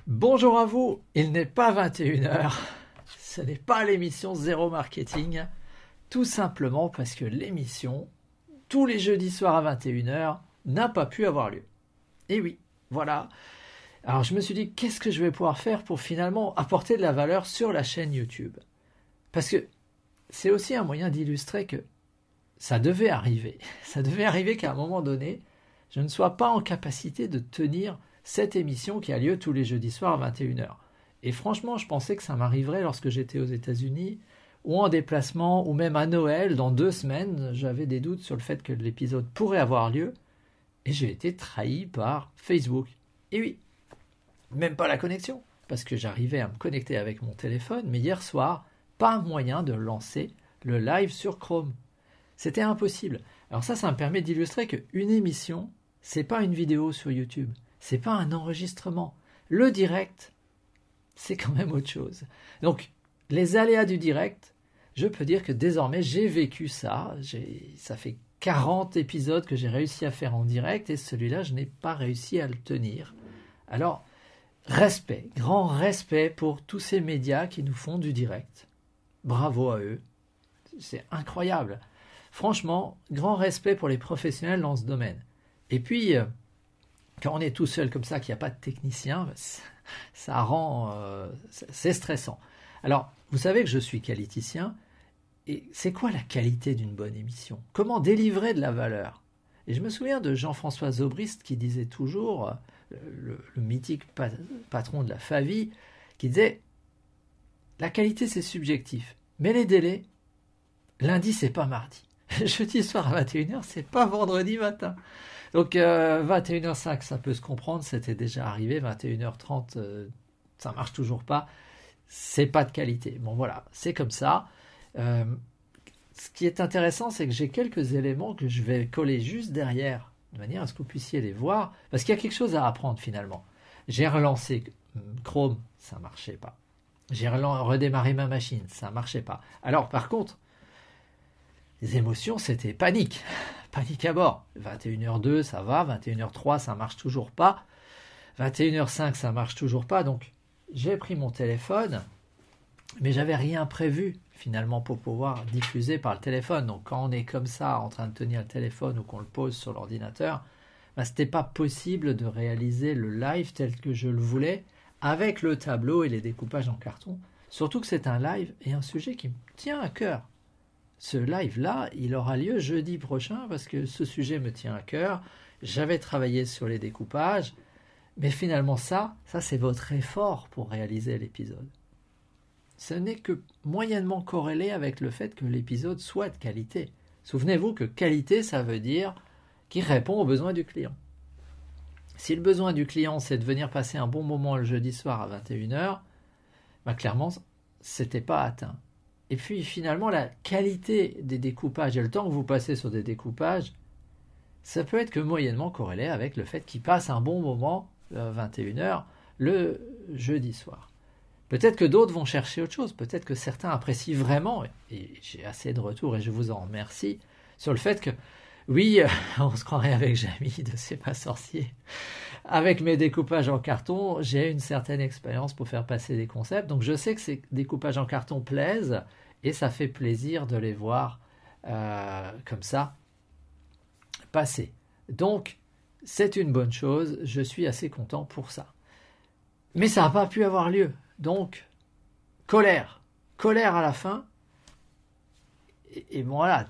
Bonjour à vous, il n'est pas 21h, ce n'est pas l'émission Zéro Marketing, tout simplement parce que l'émission, tous les jeudis soirs à 21h, n'a pas pu avoir lieu. Et oui, voilà. Alors je me suis dit, qu'est-ce que je vais pouvoir faire pour finalement apporter de la valeur sur la chaîne YouTube? Parce que c'est aussi un moyen d'illustrer que ça devait arriver. Ça devait arriver qu'à un moment donné, je ne sois pas en capacité de tenir cette émission qui a lieu tous les jeudis soirs à 21h. Et franchement, je pensais que ça m'arriverait lorsque j'étais aux États-Unis ou en déplacement ou même à Noël dans 2 semaines. J'avais des doutes sur le fait que l'épisode pourrait avoir lieu et j'ai été trahi par Facebook. Et oui, même pas la connexion parce que j'arrivais à me connecter avec mon téléphone, mais hier soir, pas moyen de lancer le live sur Chrome. C'était impossible. Alors ça me permet d'illustrer qu'une émission, c'est pas une vidéo sur YouTube, c'est pas un enregistrement. Le direct, c'est quand même autre chose. Donc, les aléas du direct, je peux dire que désormais, j'ai vécu ça. Ça fait 40 épisodes que j'ai réussi à faire en direct et celui-là, je n'ai pas réussi à le tenir. Alors, respect, grand respect pour tous ces médias qui nous font du direct. Bravo à eux. C'est incroyable. Franchement, grand respect pour les professionnels dans ce domaine. Et puis, quand on est tout seul comme ça, qu'il n'y a pas de technicien, ça rend... c'est stressant. Alors, vous savez que je suis qualiticien, et c'est quoi la qualité d'une bonne émission? Comment délivrer de la valeur? Et je me souviens de Jean-François Zobrist qui disait toujours, le mythique patron de la Favi, qui disait « La qualité, c'est subjectif, mais les délais, lundi, c'est pas mardi. » Jeudi soir à 21h, c'est pas vendredi matin. Donc 21h05, ça peut se comprendre, c'était déjà arrivé. 21h30, ça marche toujours pas. C'est pas de qualité. Bon voilà, c'est comme ça. Ce qui est intéressant, c'est que j'ai quelques éléments que je vais coller juste derrière, de manière à ce que vous puissiez les voir, parce qu'il y a quelque chose à apprendre finalement. J'ai relancé Chrome, ça marchait pas. J'ai redémarré ma machine, ça marchait pas. Alors par contre, les émotions, c'était panique. Panique à bord. 21h02, ça va. 21h03, ça marche toujours pas. 21h05, ça marche toujours pas. Donc, j'ai pris mon téléphone, mais j'avais rien prévu, finalement, pour pouvoir diffuser par le téléphone. Donc, quand on est comme ça, en train de tenir le téléphone ou qu'on le pose sur l'ordinateur, c'était pas possible de réaliser le live tel que je le voulais, avec le tableau et les découpages en carton. Surtout que c'est un live et un sujet qui me tient à cœur. Ce live-là, il aura lieu jeudi prochain parce que ce sujet me tient à cœur. J'avais travaillé sur les découpages, mais finalement ça c'est votre effort pour réaliser l'épisode. Ce n'est que moyennement corrélé avec le fait que l'épisode soit de qualité. Souvenez-vous que qualité, ça veut dire qu'il répond aux besoins du client. Si le besoin du client, c'est de venir passer un bon moment le jeudi soir à 21h, clairement, c'était pas atteint. Et puis finalement, la qualité des découpages et le temps que vous passez sur des découpages, ça peut être que moyennement corrélé avec le fait qu'il passe un bon moment, 21h, le jeudi soir. Peut-être que d'autres vont chercher autre chose, peut-être que certains apprécient vraiment, et j'ai assez de retours et je vous en remercie, sur le fait que, oui, on se croirait avec Jamy de C'est pas sorcier. Avec mes découpages en carton, j'ai une certaine expérience pour faire passer des concepts. Donc je sais que ces découpages en carton plaisent et ça fait plaisir de les voir comme ça passer. Donc c'est une bonne chose, je suis assez content pour ça. Mais ça n'a pas pu avoir lieu. Donc colère à la fin. Et bon, voilà,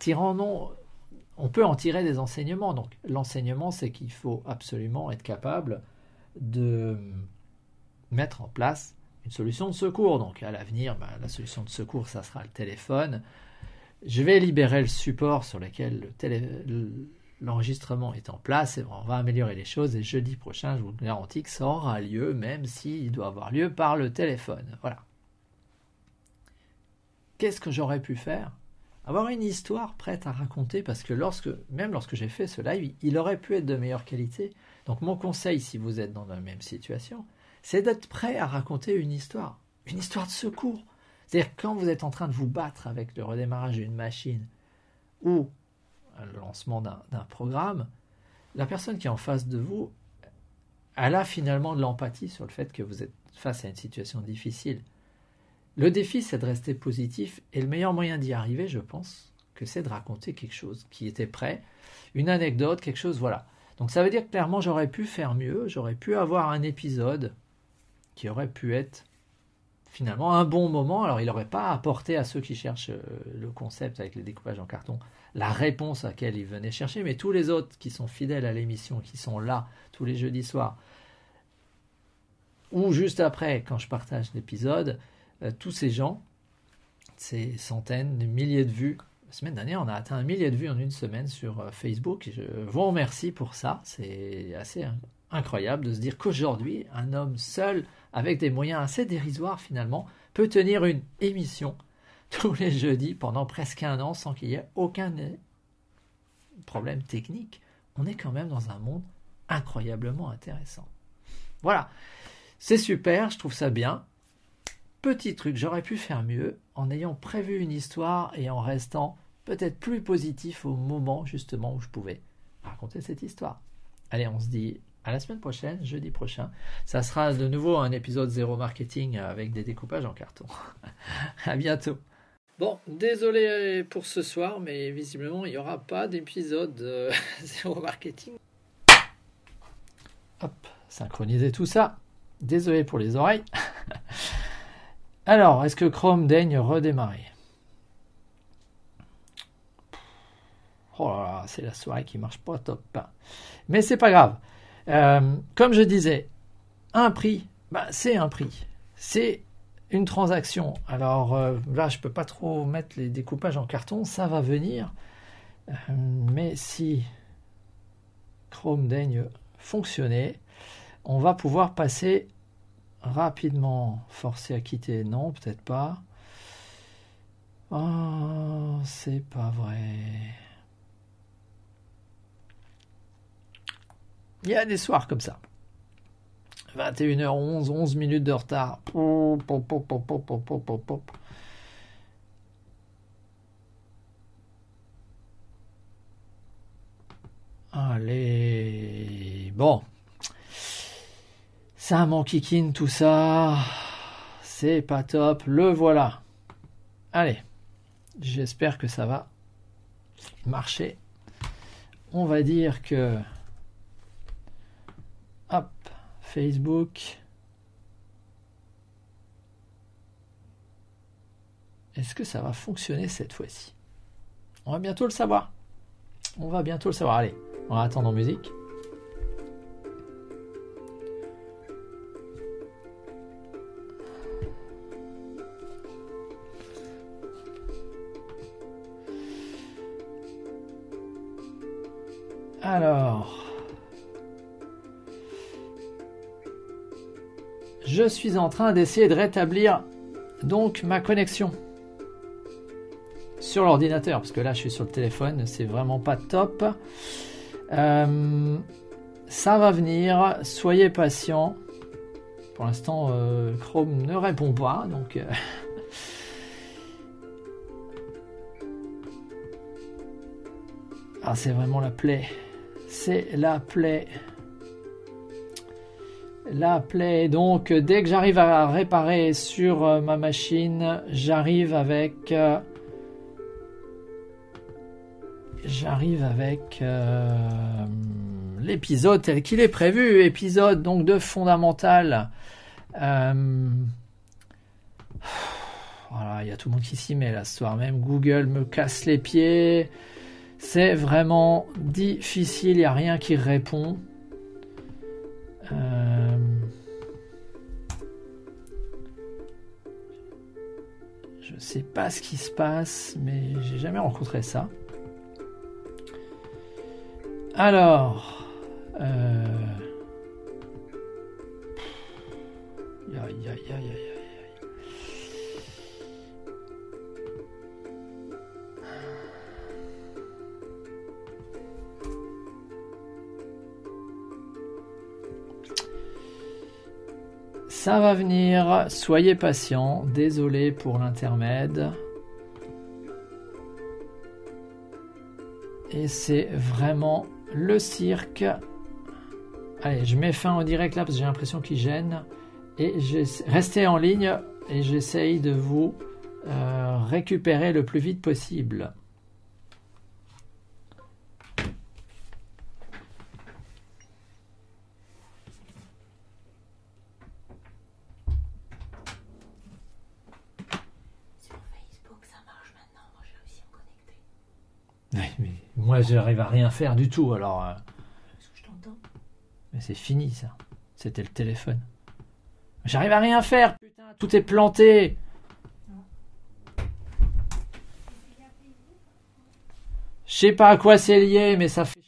on peut en tirer des enseignements. Donc l'enseignement, c'est qu'il faut absolument être capable de mettre en place une solution de secours. Donc à l'avenir, la solution de secours, ça sera le téléphone. Je vais libérer le support sur lequel l'enregistrement est en place et on va améliorer les choses. Et jeudi prochain, je vous garantis que ça aura lieu, même s'il doit avoir lieu par le téléphone. Voilà. Qu'est-ce que j'aurais pu faire? Avoir une histoire prête à raconter, parce que même lorsque j'ai fait ce live, il aurait pu être de meilleure qualité. Donc mon conseil, si vous êtes dans la même situation, c'est d'être prêt à raconter une histoire de secours. C'est-à-dire quand vous êtes en train de vous battre avec le redémarrage d'une machine ou le lancement d'un programme, la personne qui est en face de vous, elle a finalement de l'empathie sur le fait que vous êtes face à une situation difficile. Le défi, c'est de rester positif, et le meilleur moyen d'y arriver, je pense, que c'est de raconter quelque chose qui était prêt, une anecdote, quelque chose, voilà. Donc ça veut dire que clairement, j'aurais pu faire mieux, j'aurais pu avoir un épisode qui aurait pu être finalement un bon moment. Alors il n'aurait pas apporté à ceux qui cherchent le concept avec les découpages en carton la réponse à laquelle ils venaient chercher, mais tous les autres qui sont fidèles à l'émission, qui sont là tous les jeudis soirs, ou juste après, quand je partage l'épisode, tous ces gens, ces centaines, des milliers de vues. La semaine dernière, on a atteint 1 millier de vues en une semaine sur Facebook. Je vous remercie pour ça. C'est assez incroyable de se dire qu'aujourd'hui, un homme seul, avec des moyens assez dérisoires finalement, peut tenir une émission tous les jeudis pendant presque 1 an sans qu'il y ait aucun problème technique. On est quand même dans un monde incroyablement intéressant. Voilà, c'est super, je trouve ça bien. Petit truc, j'aurais pu faire mieux en ayant prévu une histoire et en restant peut-être plus positif au moment justement où je pouvais raconter cette histoire. Allez, on se dit à la semaine prochaine, jeudi prochain. Ça sera de nouveau un épisode 0 marketing avec des découpages en carton. À bientôt. Bon, désolé pour ce soir, mais visiblement il n'y aura pas d'épisode 0 marketing. Hop, synchroniser tout ça. Désolé pour les oreilles. Alors, est-ce que Chrome daigne redémarrer? Oh là là, c'est la soirée qui marche pas top. Mais c'est pas grave. Comme je disais, un prix, c'est un prix. C'est une transaction. Alors là, je peux pas trop mettre les découpages en carton, ça va venir. Mais si Chrome daigne fonctionner, on va pouvoir passer rapidement. Forcé à quitter, non, peut-être pas. Oh, c'est pas vrai. Il y a des soirs comme ça. 21h11, 11 minutes de retard. Allez, bon. Ça m'enquiquine tout ça. C'est pas top. Le voilà. Allez. J'espère que ça va marcher. On va dire que... Hop. Facebook. Est-ce que ça va fonctionner cette fois-ci? On va bientôt le savoir. Allez, on va attendre en musique. Alors, je suis en train d'essayer de rétablir donc ma connexion sur l'ordinateur, parce que là je suis sur le téléphone, c'est vraiment pas top. Ça va venir, soyez patients. Pour l'instant, Chrome ne répond pas, donc ah, c'est vraiment la plaie. C'est la plaie. La plaie. Donc, dès que j'arrive à réparer sur ma machine, j'arrive avec l'épisode tel qu'il est prévu. Épisode donc de Fondamental. Voilà, il y a tout le monde qui s'y met là ce soir. Même Google me casse les pieds. C'est vraiment difficile, il n'y a rien qui répond. Je sais pas ce qui se passe, mais j'ai jamais rencontré ça. Alors, ça va venir, soyez patients, désolé pour l'intermède. Et c'est vraiment le cirque Allez, je mets fin au direct là parce que j'ai l'impression qu'il gêne. Et restez en ligne et j'essaye de vous récupérer le plus vite possible. Sur Facebook, ça marche maintenant. Moi, j'ai réussi à me connecter. Oui, mais moi, j'arrive à rien faire du tout. Alors, Est-ce que je t'entends? mais c'est fini ça. C'était le téléphone. J'arrive à rien faire, putain, tout est planté. Je sais pas à quoi c'est lié, mais ça fait